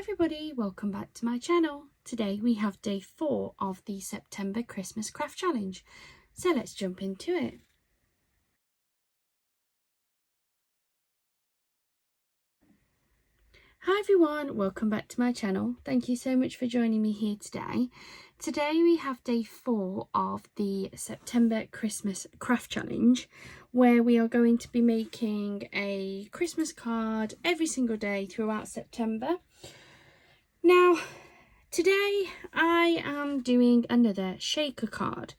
everybody, welcome back to my channel. Today we have day 4 of the September Christmas craft challenge, so let's jump into it. Hi everyone, welcome back to my channel. Thank you so much for joining me here today. Today we have day 4 of the September Christmas craft challenge, where we are going to be making a Christmas card every single day throughout September. Now, today I am doing another shaker card.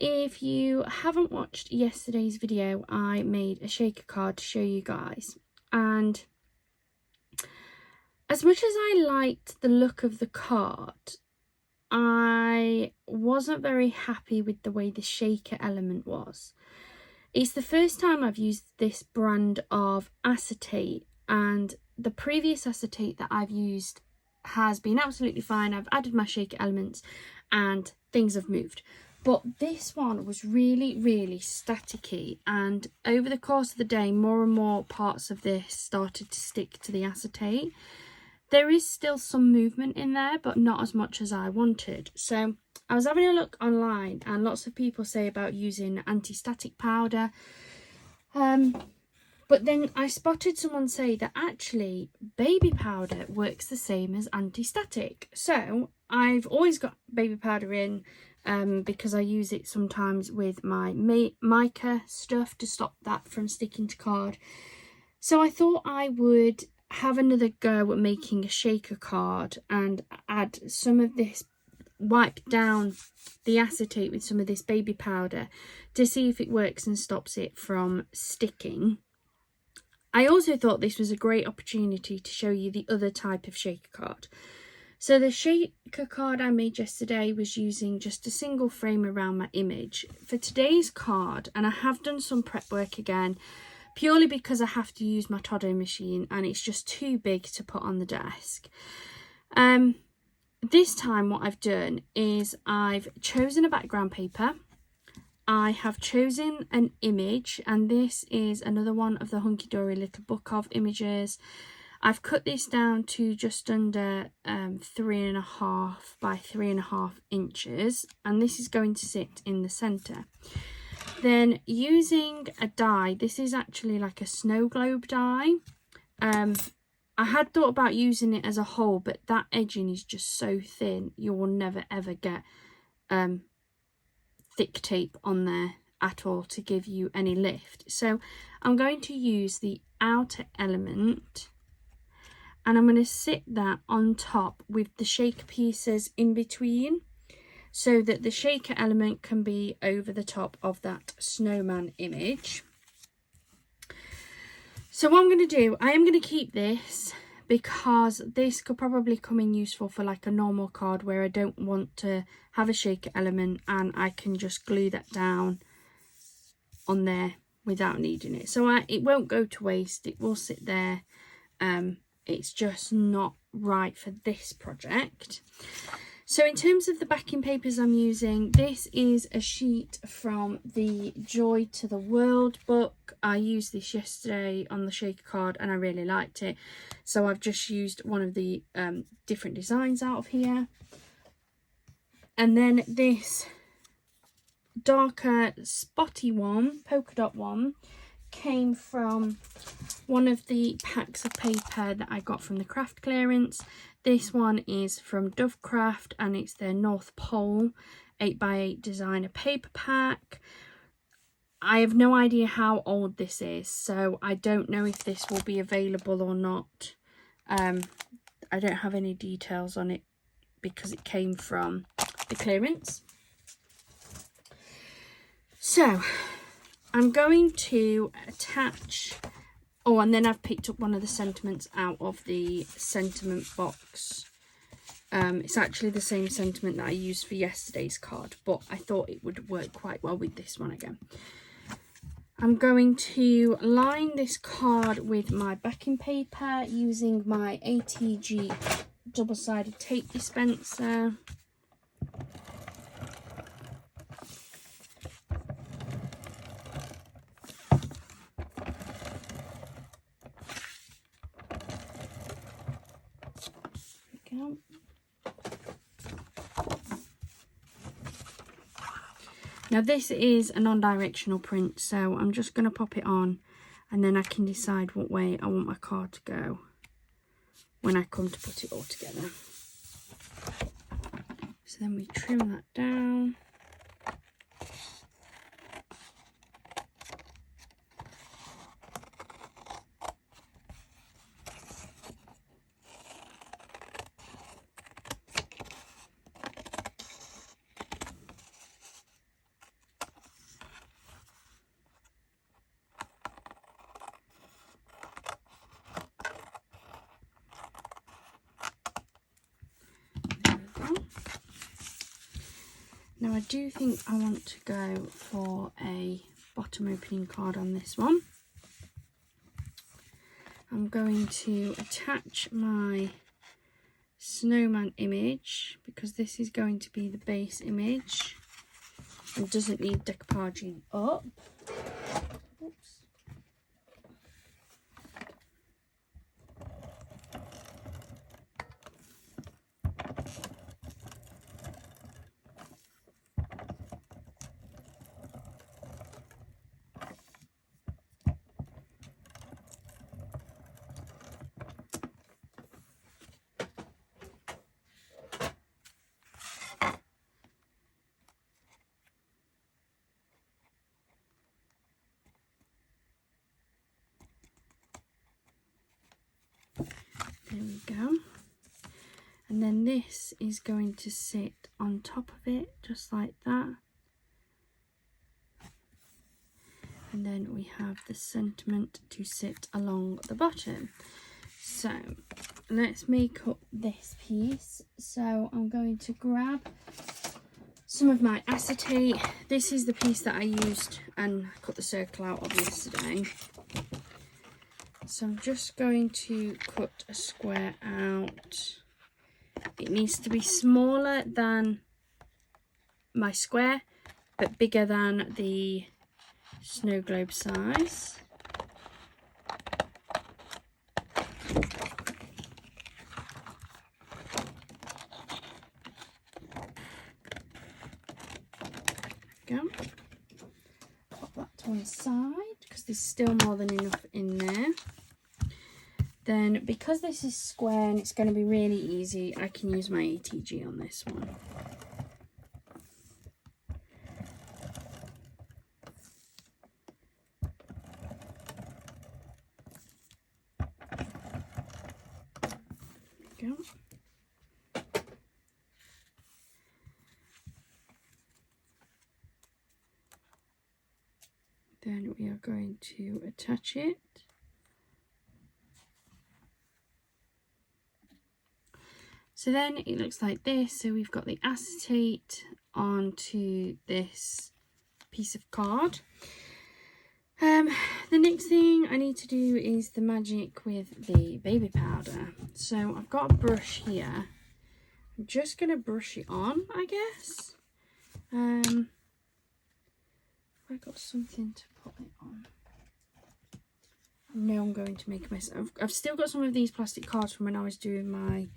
If you haven't watched yesterday's video, I made a shaker card to show you guys, and as much as I liked the look of the card, I wasn't very happy with the way the shaker element was. It's the first time I've used this brand of acetate, and the previous acetate that I've used has been absolutely fine. I've added my shaker elements and things have moved. But this one was really staticky, and over the course of the day more and more parts of this started to stick to the acetate. There is still some movement in there, but not as much as I wanted. So I was having a look online, and lots of people say about using anti-static powder. But then I spotted someone say that actually baby powder works the same as anti-static. So I've always got baby powder in because I use it sometimes with my mica stuff to stop that from sticking to card. So I thought I would have another go at making a shaker card and add some of this, wipe down the acetate with some of this baby powder to see if it works and stops it from sticking. I also thought this was a great opportunity to show you the other type of shaker card. So the shaker card I made yesterday was using just a single frame around my image. For today's card, and I have done some prep work again, purely because I have to use my Todo machine and it's just too big to put on the desk. This time what I've done is I've chosen a background paper. I have chosen an image, and this is another one of the Hunky Dory little book of images. I've cut this down to just under 3.5 by 3.5 inches, and this is going to sit in the centre. Then using a die, this is actually like a snow globe die. I had thought about using it as a whole, but that edging is just so thin, you will never ever get thick tape on there at all to give you any lift. So I'm going to use the outer element, and I'm going to sit that on top with the shaker pieces in between, so that the shaker element can be over the top of that snowman image. So what I'm going to do, I am going to keep this because this could probably come in useful for like a normal card where I don't want to have a shaker element, and I can just glue that down on there without needing it. So it won't go to waste, it will sit there. It's just not right for this project. So in terms of the backing papers I'm using, this is a sheet from the Joy to the World book. I used this yesterday on the shaker card and I really liked it. So I've just used one of the different designs out of here. And then this darker spotty one, polka dot one, came from one of the packs of paper that I got from the craft clearance. This one is from Dovecraft and it's their North Pole 8x8 designer paper pack. I have no idea how old this is, so I don't know if this will be available or not. I don't have any details on it because it came from the clearance. So I'm going to attach, oh, and then I've picked up one of the sentiments out of the sentiment box. It's actually the same sentiment that I used for yesterday's card, but I thought it would work quite well with this one again. I'm going to line this card with my backing paper using my ATG double-sided tape dispenser. go. Now this is a non-directional print, so I'm just going to pop it on and then I can decide what way I want my card to go when I come to put it all together. So then we trim that down. Now I do think I want to go for a bottom opening card on this one. I'm going to attach my snowman image because this is going to be the base image and doesn't need decoupaging up. Oops. There we go. And then this is going to sit on top of it, just like that. And then we have the sentiment to sit along the bottom. So let's make up this piece. So I'm going to grab some of my acetate. This is the piece that I used and cut the circle out of yesterday. So I'm just going to cut a square out. It needs to be smaller than my square, but bigger than the snow globe size. There we go. Pop that to one side because there's still more than enough in there. Then, because this is square and it's going to be really easy, I can use my ATG on this one. There we go. Then we are going to attach it. So then it looks like this. So we've got the acetate onto this piece of card. The next thing I need to do is the magic with the baby powder. So I've got a brush here. I'm just going to brush it on, I guess. I've got something to put it on. I know I'm going to make a mess. I've still got some of these plastic cards from when I was doing my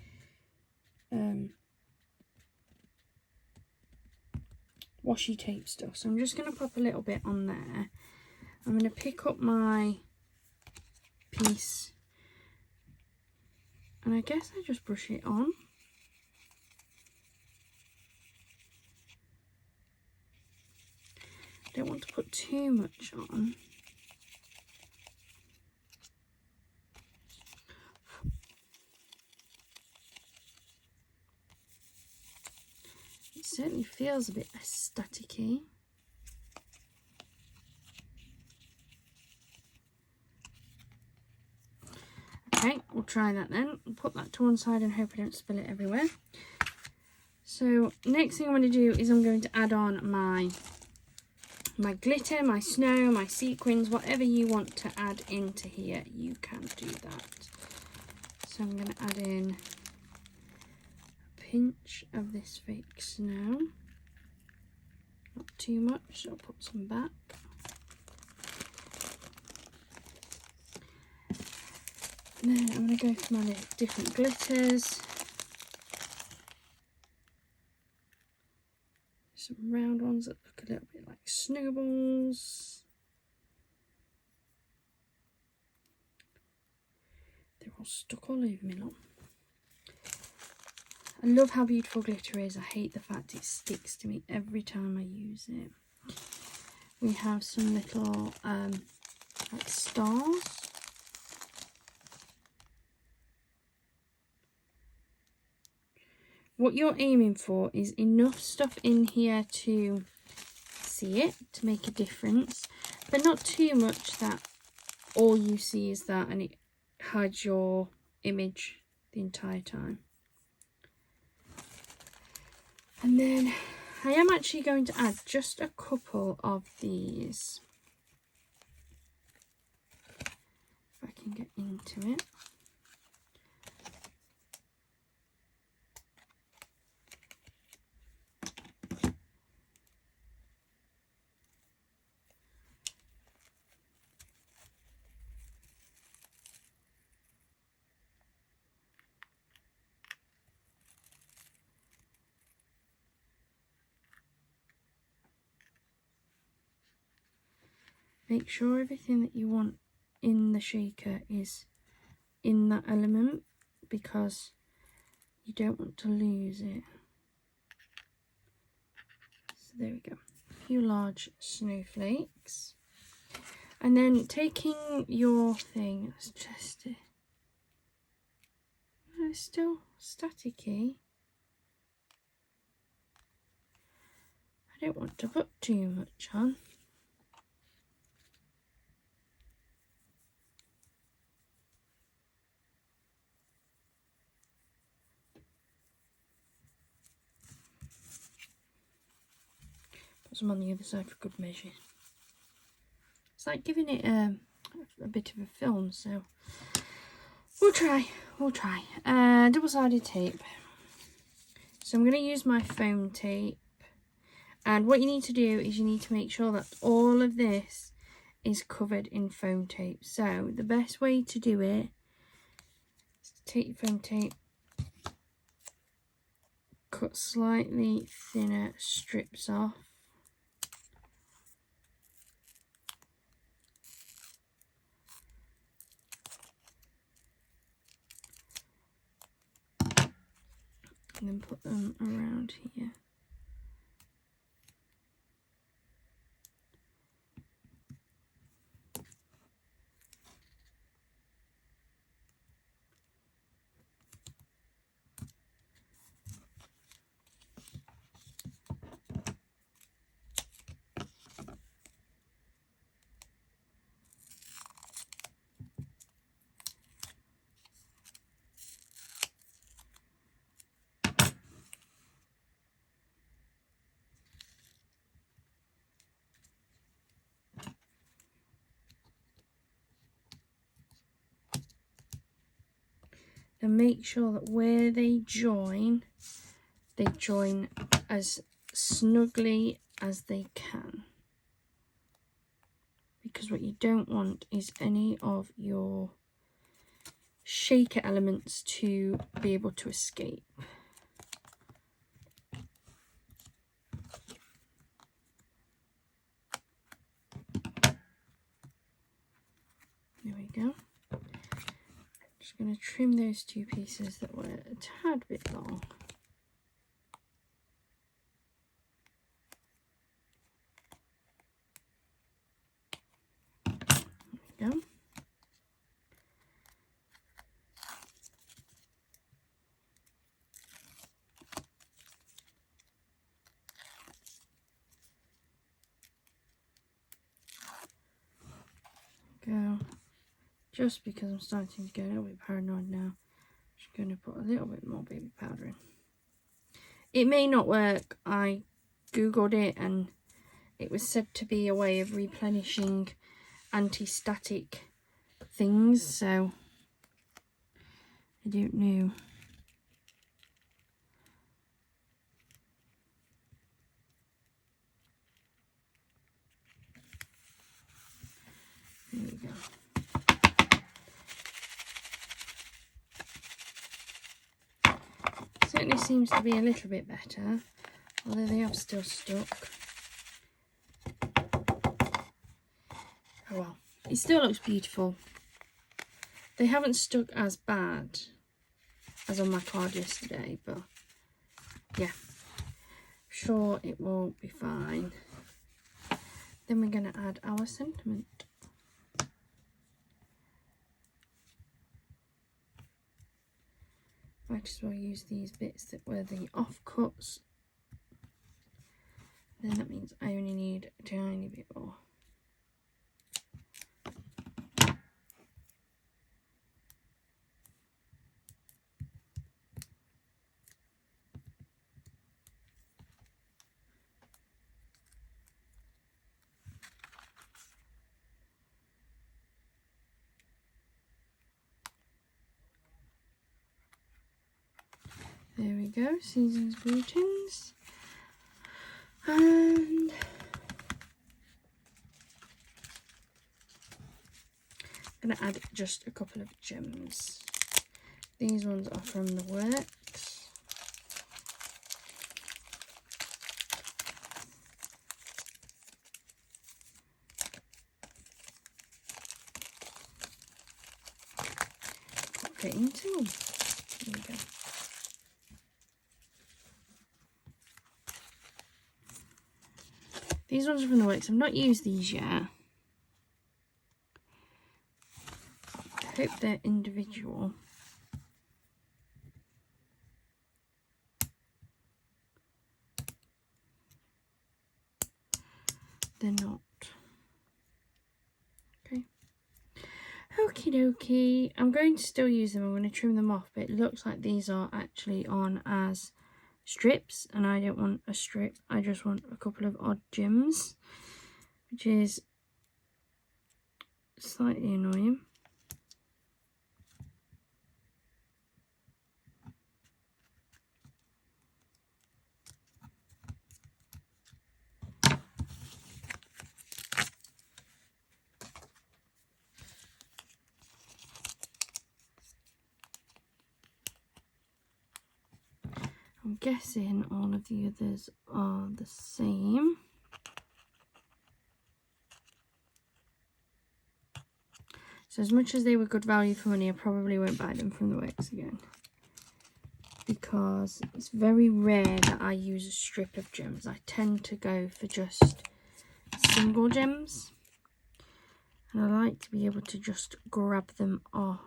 washi tape stuff, so I'm just going to pop a little bit on there. I'm going to pick up my piece and I guess I just brush it on. I don't want to put too much on. It certainly feels a bit staticky. Okay, we'll try that then. I'll put that to one side and hope I don't spill it everywhere. So next thing I'm going to do is I'm going to add on my glitter, my snow, my sequins, whatever you want to add into here, you can do that. So I'm going to add in pinch of this fake snow, not too much, so I'll put some back. And then I'm going to go for my different glitters. Some round ones that look a little bit like snowballs. They're all stuck all over me, look. I love how beautiful glitter is. I hate the fact it sticks to me every time I use it. We have some little like stars. What you're aiming for is enough stuff in here to see it, to make a difference, but not too much that all you see is that and it hides your image the entire time. And then I am actually going to add just a couple of these. If I can get into it. Make sure everything that you want in the shaker is in that element because you don't want to lose it. So there we go. A few large snowflakes. And then taking your thing, it's just it's still staticky. I don't want to put too much on. Put some on the other side for good measure. It's like giving it a bit of a film, so we'll try. Double-sided tape. So I'm going to use my foam tape, and what you need to do is you need to make sure that all of this is covered in foam tape. So the best way to do it is to take your foam tape, cut slightly thinner strips off. And then put them around here. And make sure that where they join as snugly as they can. Because what you don't want is any of your shaker elements to be able to escape. There we go. Just going to trim those two pieces that were a tad bit long. There we go. Go. Just because I'm starting to get a little bit paranoid now, I'm just going to put a little bit more baby powder in. It may not work. I googled it and it was said to be a way of replenishing anti-static things, so I don't know. There we go. Certainly seems to be a little bit better. although they have still stuck. Oh well, it still looks beautiful. They haven't stuck as bad as on my card yesterday, but yeah, sure it will be fine. Then we're going to add our sentiment. Might as well use these bits that were the offcuts. Then that means I only need a tiny bit more. There we go, season's greetings. And I'm going to add just a couple of gems. These ones are from the Works. Getting to them. There we go. These ones are from the Works. I've not used these yet. I hope they're individual. They're not. Okay. Okie dokie. I'm going to still use them. I'm going to trim them off, but it looks like these are actually on as strips, and I don't want a strip. I just want a couple of odd gems, which is slightly annoying. I'm guessing all of the others are the same. So as much as they were good value for money, I probably won't buy them from the Works again, because it's very rare that I use a strip of gems. I tend to go for just single gems, and I like to be able to just grab them off.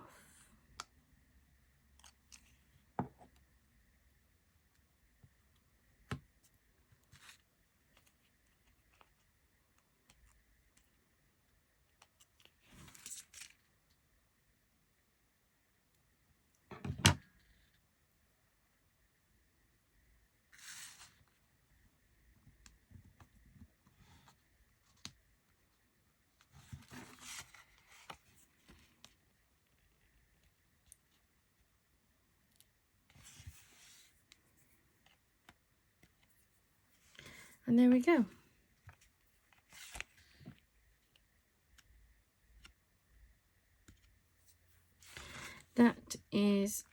And there we go. That is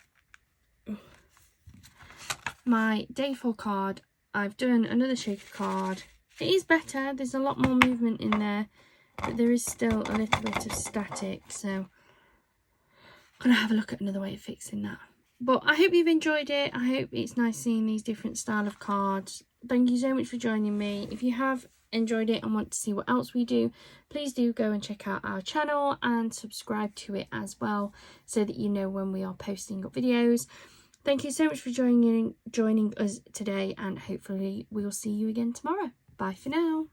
my day 4 card. I've done another shaker card. It is better. There's a lot more movement in there, but there is still a little bit of static. So I'm going to have a look at another way of fixing that. But I hope you've enjoyed it. I hope it's nice seeing these different style of cards. Thank you so much for joining me. If you have enjoyed it and want to see what else we do, please do go and check out our channel and subscribe to it as well, so that you know when we are posting up videos. Thank you so much for joining us today, and hopefully we'll see you again tomorrow. Bye for now.